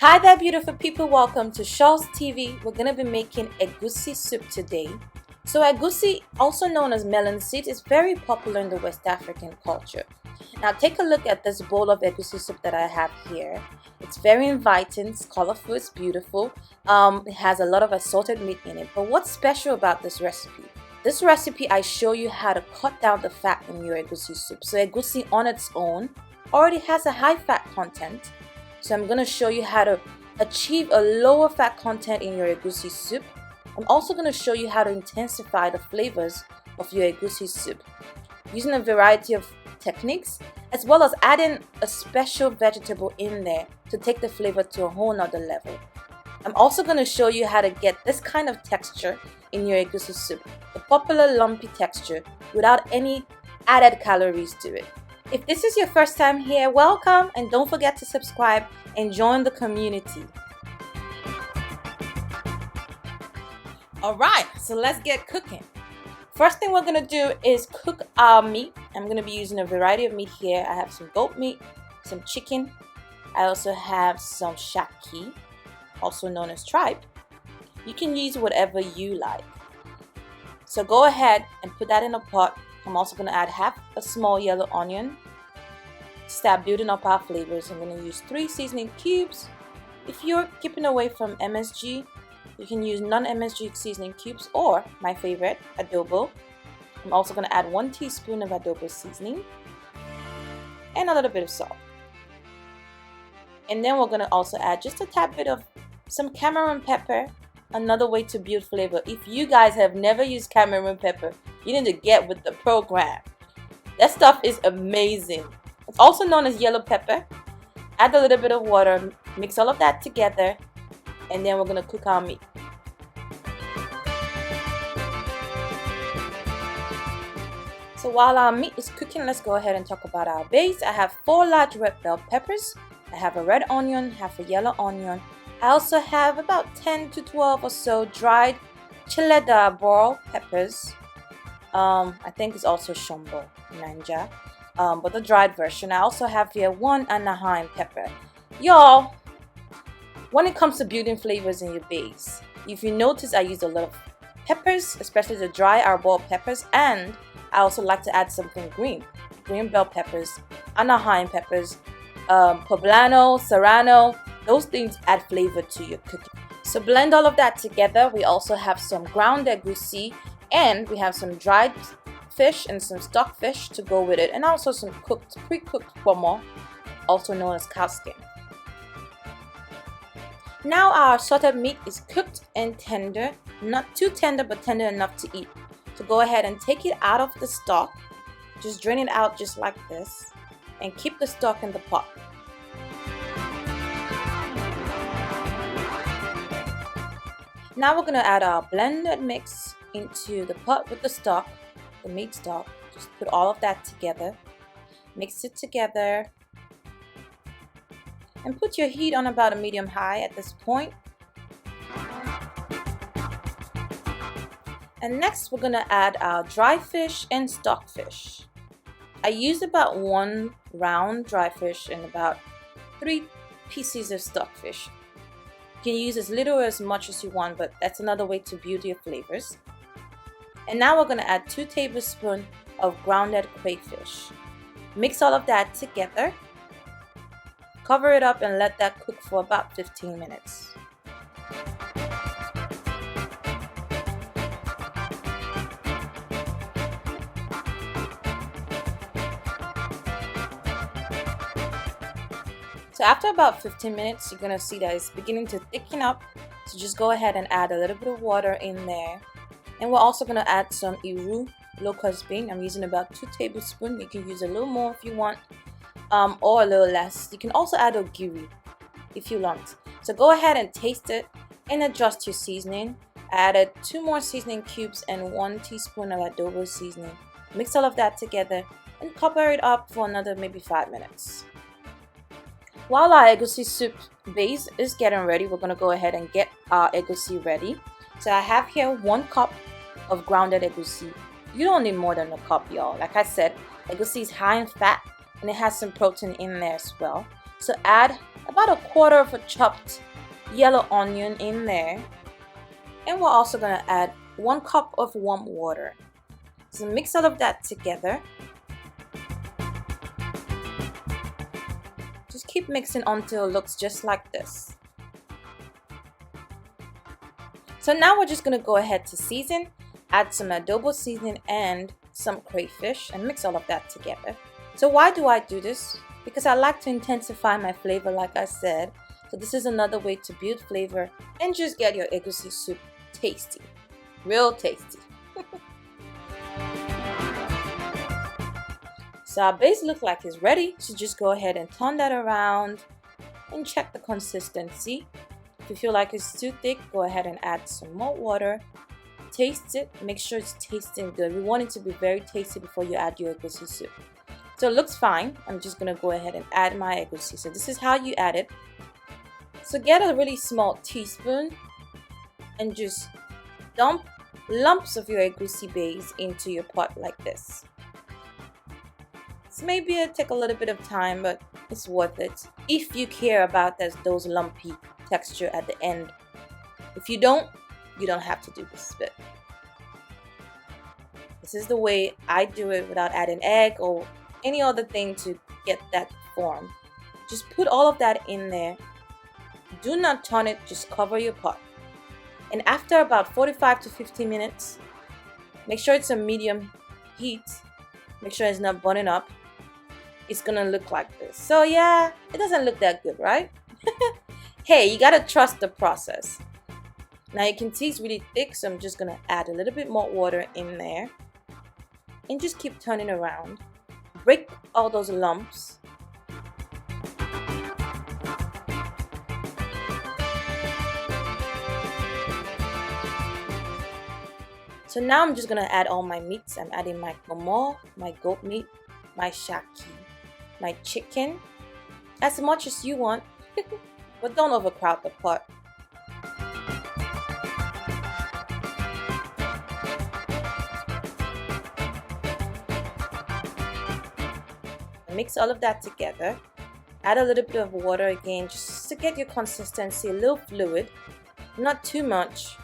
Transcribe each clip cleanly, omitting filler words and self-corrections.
Hi there, beautiful people. Welcome to Sholz TV. We're going to be making egusi soup today. So egusi, also known as melon seeds, is very popular in the West African culture. Now take a look at this bowl of egusi soup that I have here. It's very inviting, it's colorful, it's beautiful. It has a lot of assorted meat in it. But what's special about this recipe? This recipe, I show you how to cut down the fat in your egusi soup. So egusi on its own already has a high fat content. So I'm going to show you how to achieve a lower fat content in your egusi soup. I'm also going to show you how to intensify the flavors of your egusi soup using a variety of techniques, as well as adding a special vegetable in there to take the flavor to a whole nother level. I'm also going to show you how to get this kind of texture in your egusi soup, the popular lumpy texture, without any added calories to it. If this is your first time here, welcome, and don't forget to subscribe and join the community. Alright, so let's get cooking. First thing we're going to do is cook our meat. I'm going to be using a variety of meat here. I have some goat meat, some chicken. I also have some shaki, also known as tripe. You can use whatever you like. So go ahead and put that in a pot. I'm also going to add half a small yellow onion. Start building up our flavors. I'm going to use 3 seasoning cubes. If you're keeping away from MSG, you can use non-MSG seasoning cubes or my favorite, adobo. I'm also going to add 1 teaspoon of adobo seasoning and a little bit of salt. And then we're going to also add just a tad bit of some Cameroon pepper, another way to build flavor. If you guys have never used Cameroon pepper, you need to get with the program. That stuff is amazing. It's also known as yellow pepper. Add a little bit of water, mix all of that together, and then we're going to cook our meat. So while our meat is cooking, let's go ahead and talk about our base. I have 4 large red bell peppers. I have a red onion, half a yellow onion. I also have about 10 to 12 or so dried chile d'arbol peppers. I think it's also shombo in Nigeria, but the dried version. I also have here 1 Anaheim Pepper. Y'all, when it comes to building flavors in your base, if you notice, I use a lot of peppers, especially the dry arbol peppers, and I also like to add something green bell peppers, Anaheim peppers, poblano, serrano. Those things add flavor to your cooking. So blend all of that together. We also have some ground egusi, and we have some dried fish and some stock fish to go with it, and also some pre-cooked Ponmo, also known as cow skin. Now our assorted meat is cooked and tender, not too tender but tender enough to eat. So go ahead and take it out of the stock, just drain it out just like this, and keep the stock in the pot. Now we're going to add our blended mix into the pot with the stock, the meat stock. Just put all of that together, mix it together, and put your heat on about a medium high at this point. And next we're going to add our dry fish and stock fish. I used about 1 round dry fish and about 3 pieces of stock fish. You can use as little or as much as you want, but that's another way to build your flavors. And now we're going to add 2 tablespoons of grounded crayfish. Mix all of that together. Cover it up and let that cook for about 15 minutes. So after about 15 minutes, you're going to see that it's beginning to thicken up. So just go ahead and add a little bit of water in there. And we're also going to add some iru locust bean. I'm using about 2 tablespoons. You can use a little more if you want, or a little less. You can also add ogiri if you want. So go ahead and taste it and adjust your seasoning. I added 2 more seasoning cubes and 1 teaspoon of adobo seasoning. Mix all of that together and cover it up for another maybe 5 minutes. While our egusi soup base is getting ready, we're going to go ahead and get our egusi ready. So I have here 1 cup of grounded egusi. You don't need more than a cup, y'all. Like I said, egusi is high in fat and it has some protein in there as well. So add about a quarter of a chopped yellow onion in there. And we're also going to add 1 cup of warm water. So mix all of that together. Just keep mixing until it looks just like this. So now we're just going to go ahead to season, add some adobo seasoning and some crayfish and mix all of that together. So why do I do this? Because I like to intensify my flavor, like I said. So this is another way to build flavor and just get your egusi soup tasty, real tasty. So our base looks like it's ready, so just go ahead and turn that around and check the consistency. If you feel like it's too thick, go ahead and add some more water. Taste it, make sure it's tasting good. We want it to be very tasty before you add your egusi soup. So it looks fine. I'm just gonna go ahead and add my egusi. So this is how you add it. So get a really small teaspoon and just dump lumps of your egusi base into your pot like this. So maybe it'll take a little bit of time, but it's worth it if you care about those lumpy texture at the end. If you don't have to do this, but this is the way I do it without adding egg or any other thing to get that form. Just put all of that in there. Do not turn it, just cover your pot. And after about 45 to 50 minutes, make sure it's a medium heat. Make sure it's not burning up. It's gonna look like this. So yeah, it doesn't look that good, right? Hey, you gotta trust the process. Now you can see it's really thick, so I'm just gonna add a little bit more water in there. And just keep turning around. Break all those lumps. So now I'm just gonna add all my meats. I'm adding my Ponmo, my goat meat, my Shaki, my chicken, as much as you want, but don't overcrowd the pot. Mix all of that together. Add a little bit of water again, just to get your consistency a little fluid, not too much.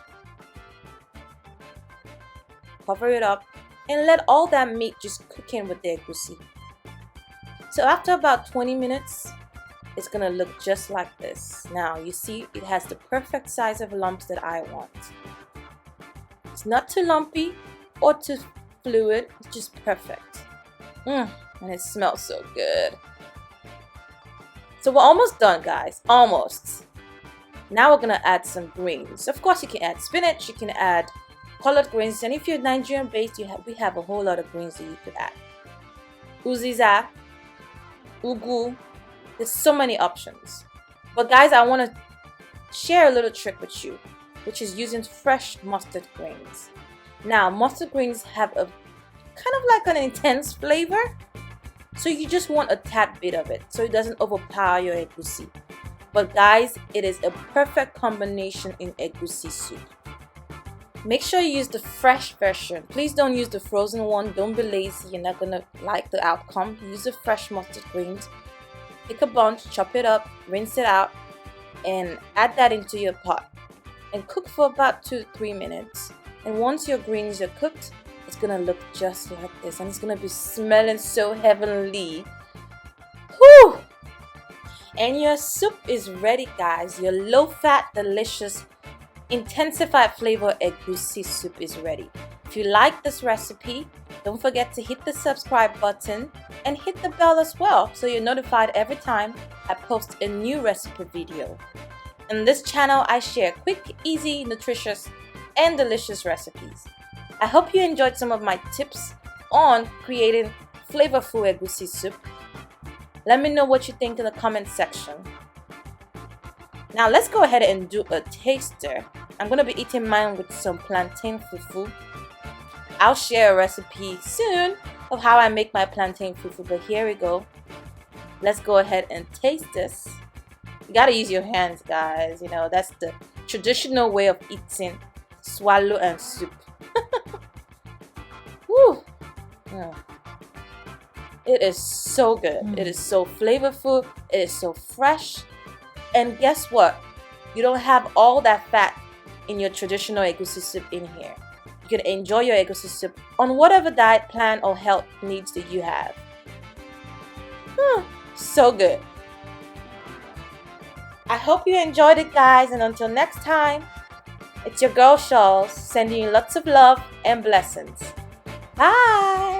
Cover it up and let all that meat just cook in with the egusi. So after about 20 minutes, it's gonna look just like this. Now you see it has the perfect size of lumps that I want. It's not too lumpy or too fluid, it's just perfect. And it smells so good. So we're almost done, guys, almost. Now we're gonna add some greens. Of course you can add spinach, you can add collard greens, and if you're Nigerian based, we have a whole lot of greens that you could add. Uziza, ugu, there's so many options. But guys, I want to share a little trick with you, which is using fresh mustard greens. Now, mustard greens have a kind of like an intense flavor, so you just want a tad bit of it so it doesn't overpower your egusi. But guys, it is a perfect combination in egusi soup. Make sure you use the fresh version. Please don't use the frozen one. Don't be lazy. You're not gonna like the outcome. Use the fresh mustard greens. Pick a bunch, chop it up, rinse it out, and add that into your pot. And cook for about 2 to 3 minutes. And once your greens are cooked, it's gonna look just like this, and it's gonna be smelling so heavenly. Whew! And your soup is ready, guys. Your low-fat, delicious, intensified flavor egusi soup is ready. If you like this recipe, don't forget to hit the subscribe button and hit the bell as well so you're notified every time I post a new recipe video. In this channel, I share quick, easy, nutritious, and delicious recipes. I hope you enjoyed some of my tips on creating flavorful egusi soup. Let me know what you think in the comment section. Now let's go ahead and do a taster. I'm going to be eating mine with some plantain fufu. I'll share a recipe soon of how I make my plantain fufu, but here we go. Let's go ahead and taste this. You gotta use your hands, guys. You know, that's the traditional way of eating swallow and soup. Woo! It is so good. It is so flavorful. It is so fresh. And guess what? You don't have all that fat in your traditional egusi soup in here. You can enjoy your egusi soup on whatever diet plan or health needs that you have. So good. I hope you enjoyed it, guys, and until next time, it's your girl Sholz sending you lots of love and blessings. Bye!